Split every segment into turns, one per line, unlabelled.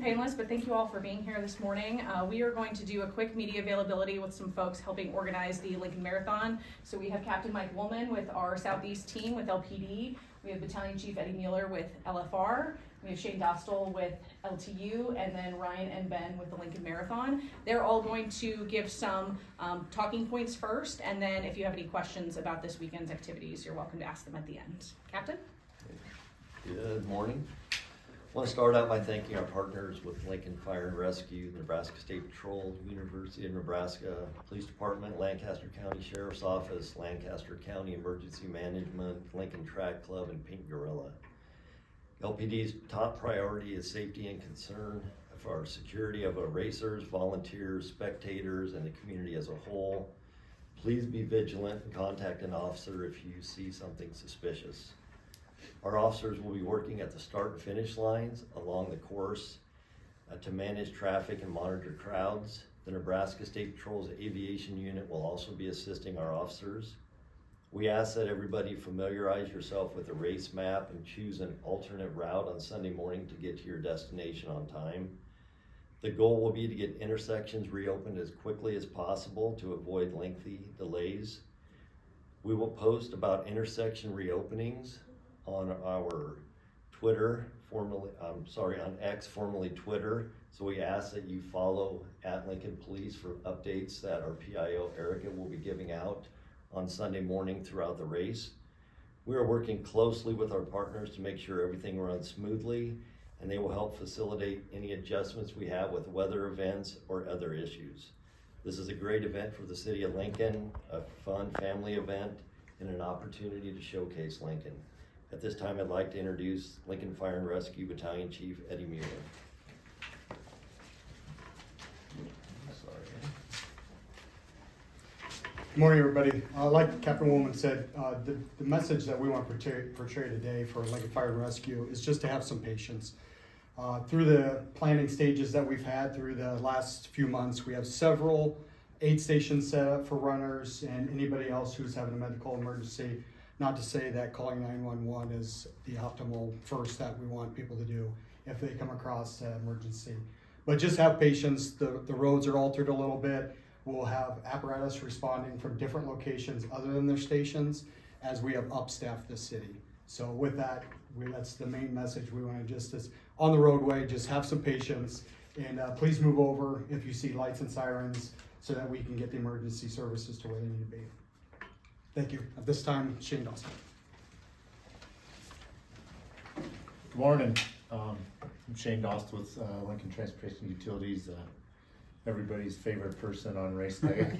Painless, but thank you all for being here this morning. We are going to do a quick media availability with some folks helping organize the Lincoln Marathon. So we have Captain Mike Woolman with our Southeast team with LPD. We have Battalion Chief Eddie Mueller with LFR. We have Shane Dostal with LTU, and then Ryan and Ben with the Lincoln Marathon. They're all going to give some talking points first, and then if you have any questions about this weekend's activities, you're welcome to ask them at the end. Captain?
Good morning. I want to start out by thanking our partners with Lincoln Fire and Rescue, the Nebraska State Patrol, University of Nebraska Police Department, Lancaster County Sheriff's Office, Lancaster County Emergency Management, Lincoln Track Club, and Pink Gorilla. LPD's top priority is safety and concern for our security of our racers, volunteers, spectators, and the community as a whole. Please be vigilant and contact an officer if you see something suspicious. Our officers will be working at the start and finish lines along the course to manage traffic and monitor crowds. The Nebraska State Patrol's aviation unit will also be assisting our officers. We ask that everybody familiarize yourself with the race map and choose an alternate route on Sunday morning to get to your destination on time. The goal will be to get intersections reopened as quickly as possible to avoid lengthy delays. We will post about intersection reopenings on our Twitter, on X, formerly Twitter. So we ask that you follow @Lincoln Police for updates that our PIO Erica will be giving out on Sunday morning throughout the race. We are working closely with our partners to make sure everything runs smoothly, and they will help facilitate any adjustments we have with weather events or other issues. This is a great event for the city of Lincoln, a fun family event, and an opportunity to showcase Lincoln. At this time, I'd like to introduce Lincoln Fire and Rescue Battalion Chief Eddie Mueller.
Good morning, everybody. Like Captain Woolman said, the message that we want to portray today for Lincoln Fire and Rescue is just to have some patience. Through the planning stages that we've had through the last few months, we have several aid stations set up for runners and anybody else who's having a medical emergency. Not to say that calling 911 is the optimal first that we want people to do if they come across an emergency. But just have patience. The roads are altered a little bit. We'll have apparatus responding from different locations other than their stations as we have upstaffed the city. So with that, that's the main message we want to just is on the roadway, just have some patience and please move over if you see lights and sirens so that we can get the emergency services to where they need to be. Thank you. At this time, Shane Dawson.
Good morning. I'm Shane Dost with Lincoln Transportation Utilities, everybody's favorite person on race day.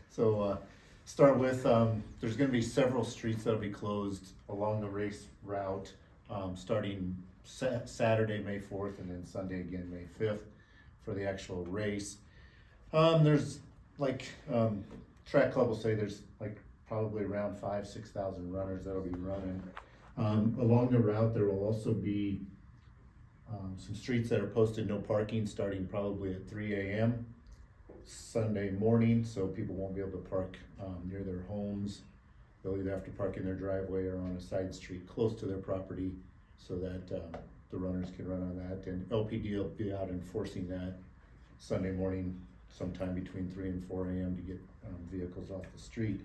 So start with, there's going to be several streets that will be closed along the race route starting Saturday, May 4th, and then Sunday again, May 5th for the actual race. There's like, Track Club will say there's like probably around 5,000-6,000 runners that'll be running. Along the route, there will also be some streets that are posted no parking starting probably at 3 a.m. Sunday morning, so people won't be able to park near their homes. They'll either have to park in their driveway or on a side street close to their property so that the runners can run on that. And LPD will be out enforcing that Sunday morning sometime between 3 and 4 a.m. to get vehicles off the street.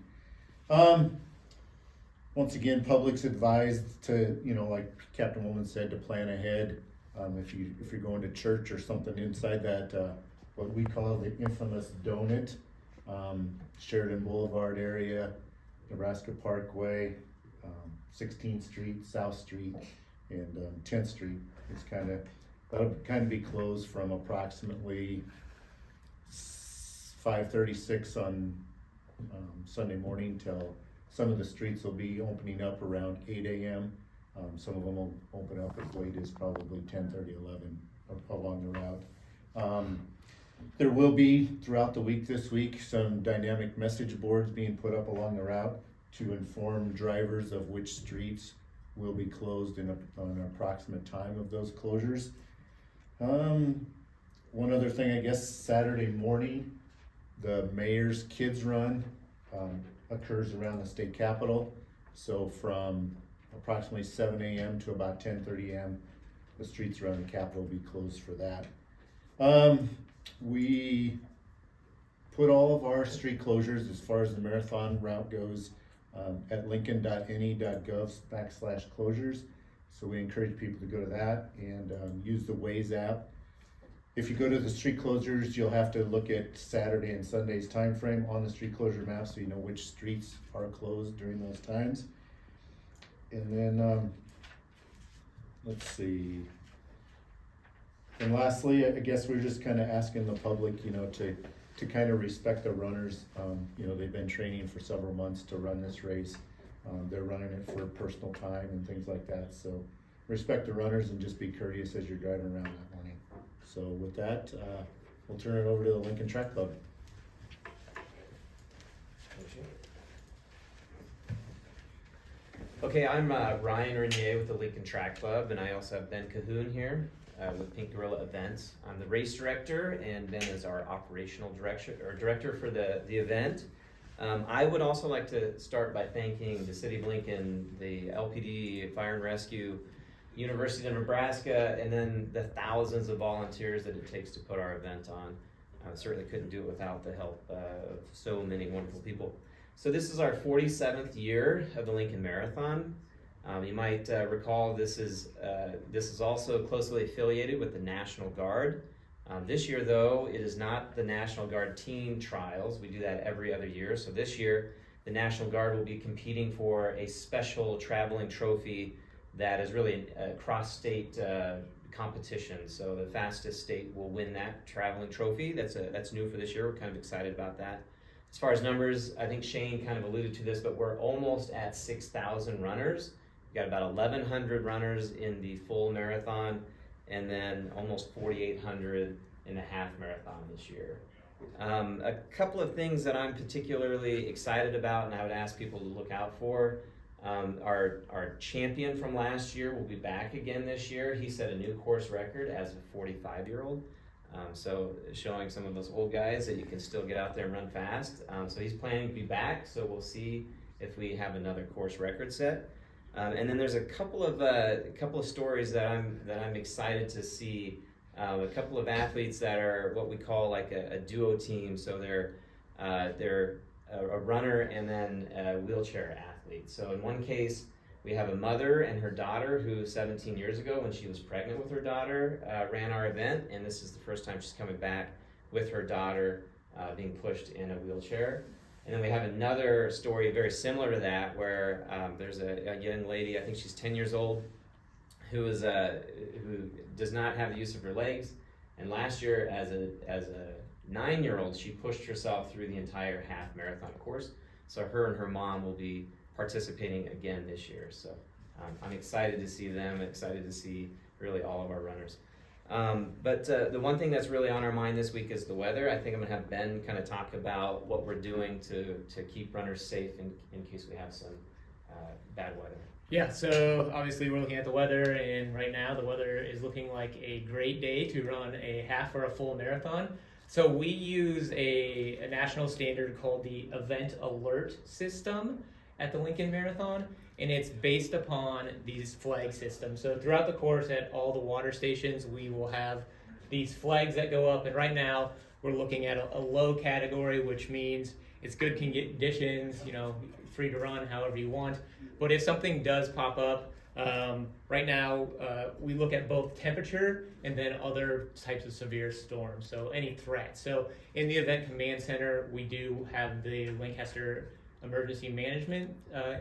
Once again, public's advised to, like Captain Woolman said, to plan ahead. If you're going to church or something inside that, what we call the infamous donut, Sheridan Boulevard area, Nebraska Parkway, 16th Street, South Street, and 10th Street. That'll kind of be closed from approximately 5:36 on Sunday morning till some of the streets will be opening up around 8 a.m. Some of them will open up as late as probably 10:30, 11 along the route. There will be throughout the week this week some dynamic message boards being put up along the route to inform drivers of which streets will be closed in an approximate time of those closures. One other thing, I guess, Saturday morning, the mayor's kids run occurs around the state capitol. So from approximately 7 a.m. to about 10:30 a.m., the streets around the Capitol will be closed for that. We put all of our street closures as far as the marathon route goes at lincoln.ne.gov/closures. So we encourage people to go to that and use the Waze app. If you go to the street closures, you'll have to look at Saturday and Sunday's time frame on the street closure map so you know which streets are closed during those times. And then, let's see. And lastly, I guess we're just kind of asking the public, you know, to kind of respect the runners. You know, they've been training for several months to run this race. They're running it for personal time and things like that. So respect the runners and just be courteous as you're driving around that morning. So with that, we'll turn it over to the Lincoln Track Club.
Okay, I'm Ryan Renier with the Lincoln Track Club, and I also have Ben Cahoon here with Pink Gorilla Events. I'm the race director, and Ben is our operational director for the event. I would also like to start by thanking the City of Lincoln, the LPD, Fire and Rescue, University of Nebraska, and then the thousands of volunteers that it takes to put our event on. I certainly couldn't do it without the help of so many wonderful people. So this is our 47th year of the Lincoln Marathon. You might recall this is also closely affiliated with the National Guard. This year, though, it is not the National Guard team trials. We do that every other year. So this year, the National Guard will be competing for a special traveling trophy that is really a cross-state competition. So the fastest state will win that traveling trophy. That's new for this year. We're kind of excited about that. As far as numbers, I think Shane kind of alluded to this, but we're almost at 6,000 runners. We've got about 1,100 runners in the full marathon, and then almost 4,800 in the half marathon this year. A couple of things that I'm particularly excited about and I would ask people to look out for. Our champion from last year will be back again this year. He set a new course record as a 45-year-old. So showing some of those old guys that you can still get out there and run fast. So he's planning to be back, so we'll see if we have another course record set. And then there's a couple of stories that I'm excited to see. A couple of athletes that are what we call like a duo team. So they're a runner and then a wheelchair athlete. So in one case, we have a mother and her daughter who 17 years ago, when she was pregnant with her daughter, ran our event, and this is the first time she's coming back with her daughter being pushed in a wheelchair. And then we have another story very similar to that, where there's a young lady, I think she's 10 years old, who does not have the use of her legs. And last year, as a 9-year-old, she pushed herself through the entire half marathon course. So her and her mom will be participating again this year. So I'm excited to see them, excited to see really all of our runners. But the one thing that's really on our mind this week is the weather. I think I'm gonna have Ben kind of talk about what we're doing to keep runners safe in case we have some bad weather.
Yeah, so obviously we're looking at the weather, and right now the weather is looking like a great day to run a half or a full marathon. So we use a national standard called the Event Alert System at the Lincoln Marathon, and it's based upon these flag systems. So throughout the course at all the water stations, we will have these flags that go up, and right now we're looking at a low category, which means it's good conditions, you know, free to run however you want. But if something does pop up, right now we look at both temperature and then other types of severe storms, so any threat. So in the Event Command Center, we do have the Lancaster Emergency Management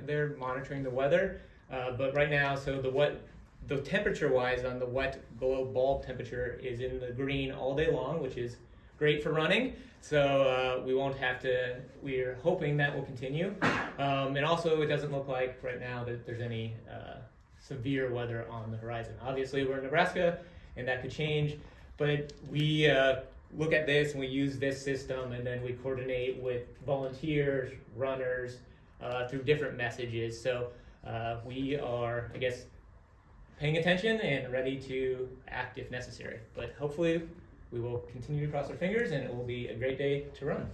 they're monitoring the weather, but right now, so the temperature wise on the wet below bulb temperature is in the green all day long, which is great for running. So we won't have to, we're hoping that will continue. And also it doesn't look like right now that there's any severe weather on the horizon. Obviously we're in Nebraska and that could change, but we look at this and we use this system, and then we coordinate with volunteers, runners, through different messages. So we are, I guess, paying attention and ready to act if necessary. But hopefully we will continue to cross our fingers and it will be a great day to run.